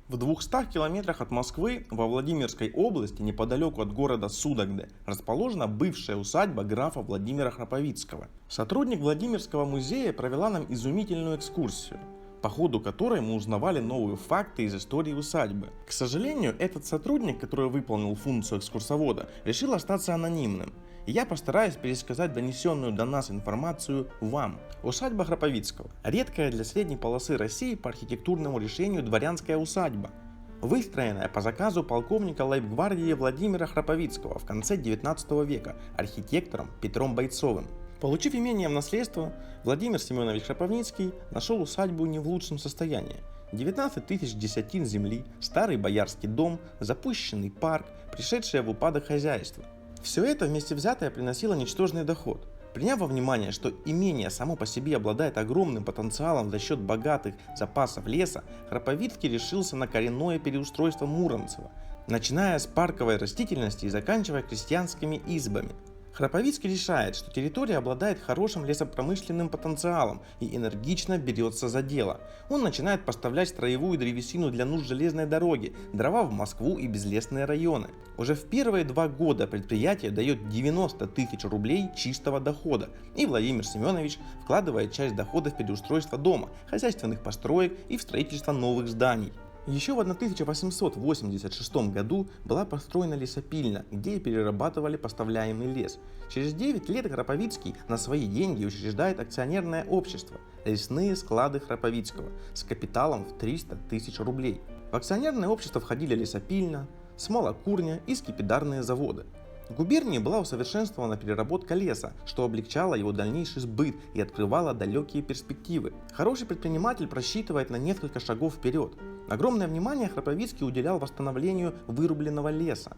В 200 километрах от Москвы, во Владимирской области, неподалеку от города Судогды, расположена бывшая усадьба графа Владимира Храповицкого. Сотрудник Владимирского музея провела нам изумительную экскурсию, по ходу которой мы узнавали новые факты из истории усадьбы. К сожалению, этот сотрудник, который выполнил функцию экскурсовода, решил остаться анонимным. И я постараюсь пересказать донесенную до нас информацию вам. Усадьба Храповицкого. Редкая для средней полосы России по архитектурному решению дворянская усадьба, выстроенная по заказу полковника лейб-гвардии Владимира Храповицкого в конце 19 века архитектором Петром Бойцовым. Получив имение в наследство, Владимир Семенович Храповицкий нашел усадьбу не в лучшем состоянии. 19 тысяч десятин земли, старый боярский дом, запущенный парк, пришедшее в упадок хозяйство. Все это вместе взятое приносило ничтожный доход. Приняв во внимание, что имение само по себе обладает огромным потенциалом за счет богатых запасов леса, Храповицкий решился на коренное переустройство Муромцева, начиная с парковой растительности и заканчивая крестьянскими избами. Храповицкий решает, что территория обладает хорошим лесопромышленным потенциалом и энергично берется за дело. Он начинает поставлять строевую древесину для нужд железной дороги, дрова в Москву и безлесные районы. Уже в первые 2 года предприятие дает 90 тысяч рублей чистого дохода, и Владимир Семенович вкладывает часть дохода в переустройство дома, хозяйственных построек и в строительство новых зданий. Еще в 1886 году была построена лесопильня, где и перерабатывали поставляемый лес. Через 9 лет Храповицкий на свои деньги учреждает акционерное общество «Лесные склады Храповицкого» с капиталом в 300 тысяч рублей. В акционерное общество входили лесопильня, смолокурня и скипидарные заводы. В губернии была усовершенствована переработка леса, что облегчало его дальнейший сбыт и открывало далекие перспективы. Хороший предприниматель просчитывает на несколько шагов вперед. Огромное внимание Храповицкий уделял восстановлению вырубленного леса.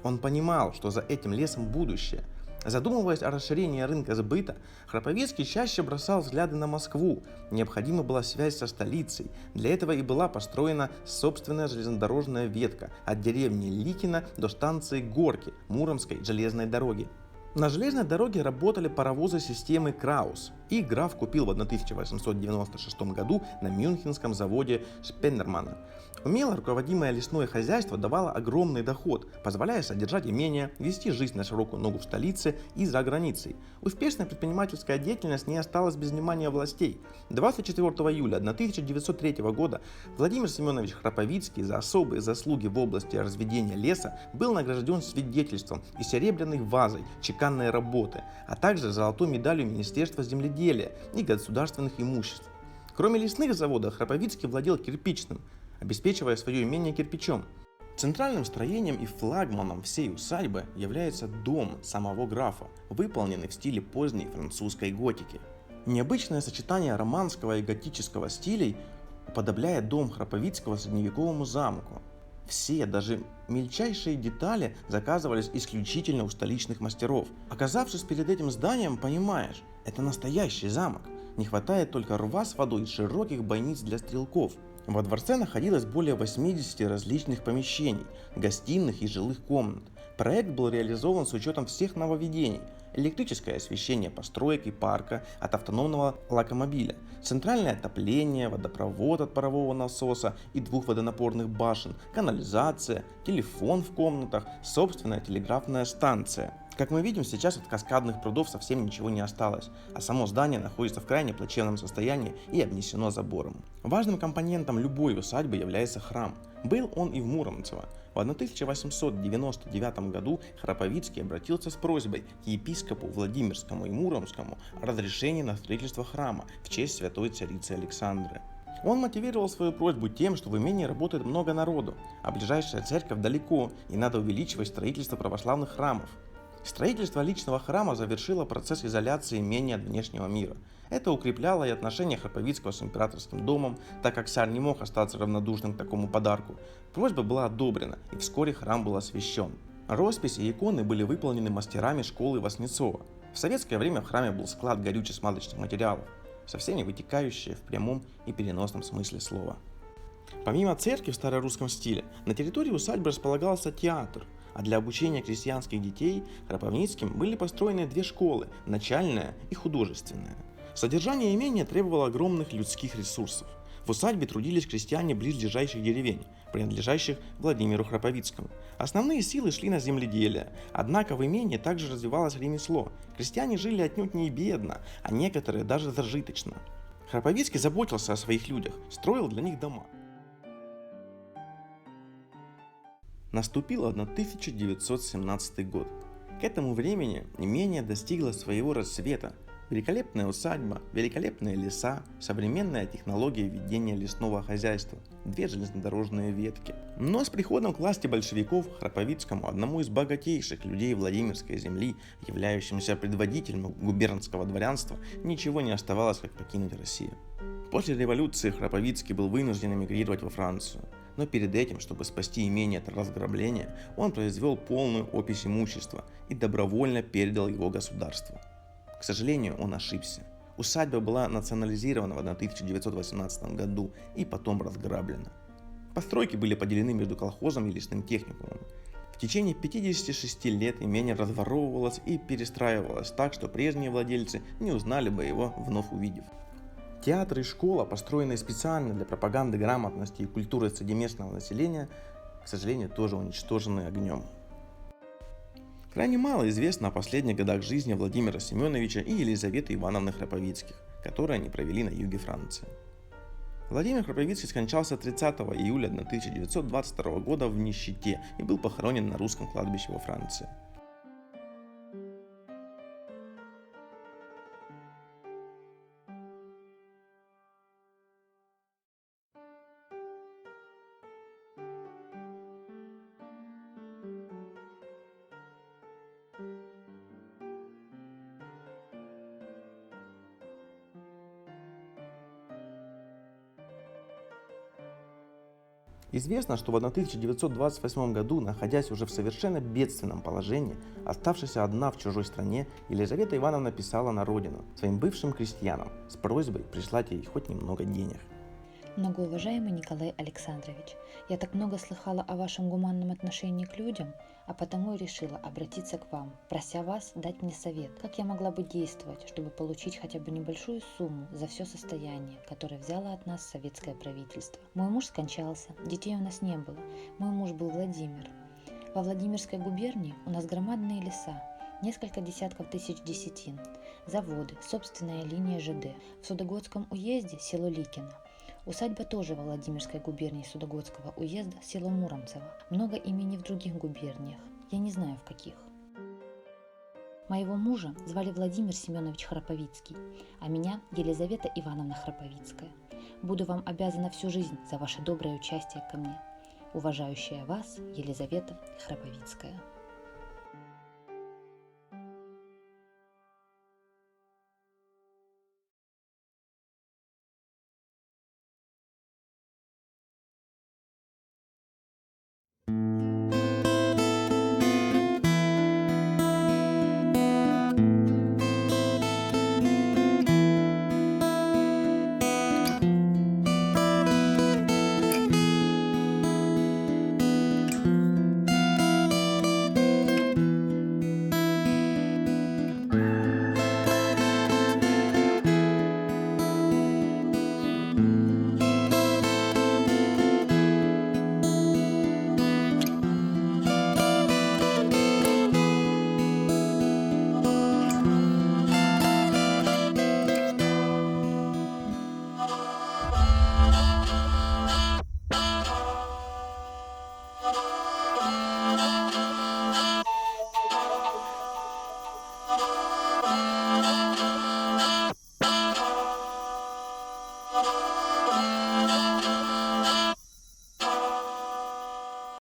Он понимал, что за этим лесом будущее. Задумываясь о расширении рынка сбыта, Храповицкий чаще бросал взгляды на Москву. Необходима была связь со столицей. Для этого и была построена собственная железнодорожная ветка от деревни Ликино до станции Горки Муромской железной дороги. На железной дороге работали паровозы системы Краус, и граф купил в 1896 году на мюнхенском заводе Шпеннермана. Умело руководимое лесное хозяйство давало огромный доход, позволяя содержать имение, вести жизнь на широкую ногу в столице и за границей. Успешная предпринимательская деятельность не осталась без внимания властей. 24 июля 1903 года Владимир Семенович Храповицкий за особые заслуги в области разведения леса был награжден свидетельством и серебряной вазой чеканной работы, а также золотой медалью Министерства земледелия и государственных имуществ. Кроме лесных заводов, Храповицкий владел кирпичным, обеспечивая свое имение кирпичом. Центральным строением и флагманом всей усадьбы является дом самого графа, выполненный в стиле поздней французской готики. Необычное сочетание романского и готического стилей уподобляет дом Храповицкого средневековому замку. Все, даже мельчайшие детали заказывались исключительно у столичных мастеров. Оказавшись перед этим зданием, понимаешь, это настоящий замок. Не хватает только рва с водой и широких бойниц для стрелков. Во дворце находилось более 80 различных помещений, гостиных и жилых комнат. Проект был реализован с учетом всех нововведений: электрическое освещение построек и парка от автономного локомобиля, центральное отопление, водопровод от парового насоса и 2 водонапорных башен, канализация, телефон в комнатах, собственная телеграфная станция. Как мы видим, сейчас от каскадных прудов совсем ничего не осталось, а само здание находится в крайне плачевном состоянии и обнесено забором. Важным компонентом любой усадьбы является храм. Был он и в Муромцево. В 1899 году Храповицкий обратился с просьбой к епископу Владимирскому и Муромскому о разрешении на строительство храма в честь святой царицы Александры. Он мотивировал свою просьбу тем, что в имении работает много народу, а ближайшая церковь далеко, и надо увеличивать строительство православных храмов. Строительство личного храма завершило процесс изоляции имения от внешнего мира. Это укрепляло и отношения Храповицкого с императорским домом, так как царь не мог остаться равнодушным к такому подарку. Просьба была одобрена, и вскоре храм был освящен. Росписи и иконы были выполнены мастерами школы Васнецова. В советское время в храме был склад горюче-смазочных материалов, со всеми вытекающие в прямом и переносном смысле слова. Помимо церкви в старорусском стиле, на территории усадьбы располагался театр, а для обучения крестьянских детей Храповицким были построены 2 школы – начальная и художественная. Содержание имения требовало огромных людских ресурсов. В усадьбе трудились крестьяне близлежащих деревень, принадлежащих Владимиру Храповицкому. Основные силы шли на земледелие, однако в имении также развивалось ремесло. Крестьяне жили отнюдь не бедно, а некоторые даже зажиточно. Храповицкий заботился о своих людях, строил для них дома. Наступил 1917 год. К этому времени имение достигло своего расцвета. Великолепная усадьба, великолепные леса, современная технология ведения лесного хозяйства, 2 железнодорожные ветки. Но с приходом к власти большевиков Храповицкому, одному из богатейших людей Владимирской земли, являющемуся предводителем губернского дворянства, ничего не оставалось, как покинуть Россию. После революции Храповицкий был вынужден эмигрировать во Францию. Но перед этим, чтобы спасти имение от разграбления, он произвел полную опись имущества и добровольно передал его государству. К сожалению, он ошибся. Усадьба была национализирована в 1918 году и потом разграблена. Постройки были поделены между колхозом и лесным техникумом. В течение 56 лет имение разворовывалось и перестраивалось так, что прежние владельцы не узнали бы его, вновь увидев. Театр и школа, построенные специально для пропаганды грамотности и культуры среди местного населения, к сожалению, тоже уничтожены огнем. Крайне мало известно о последних годах жизни Владимира Семеновича и Елизаветы Ивановны Храповицких, которые они провели на юге Франции. Владимир Храповицкий скончался 30 июля 1922 года в нищете и был похоронен на русском кладбище во Франции. Известно, что в 1928 году, находясь уже в совершенно бедственном положении, оставшись одна в чужой стране, Елизавета Ивановна писала на родину, своим бывшим крестьянам, с просьбой прислать ей хоть немного денег. Многоуважаемый Николай Александрович, я так много слыхала о вашем гуманном отношении к людям, а потому и решила обратиться к вам, прося вас дать мне совет, как я могла бы действовать, чтобы получить хотя бы небольшую сумму за все состояние, которое взяло от нас советское правительство. Мой муж скончался, детей у нас не было, мой муж был Владимир. Во Владимирской губернии у нас громадные леса, несколько десятков тысяч десятин, заводы, собственная линия ЖД. В Судогодском уезде село Ликино. Усадьба тоже во Владимирской губернии Судогодского уезда, село Муромцево. Много имений в других губерниях, я не знаю в каких. Моего мужа звали Владимир Семенович Храповицкий, а меня Елизавета Ивановна Храповицкая. Буду вам обязана всю жизнь за ваше доброе участие ко мне. Уважающая вас Елизавета Храповицкая.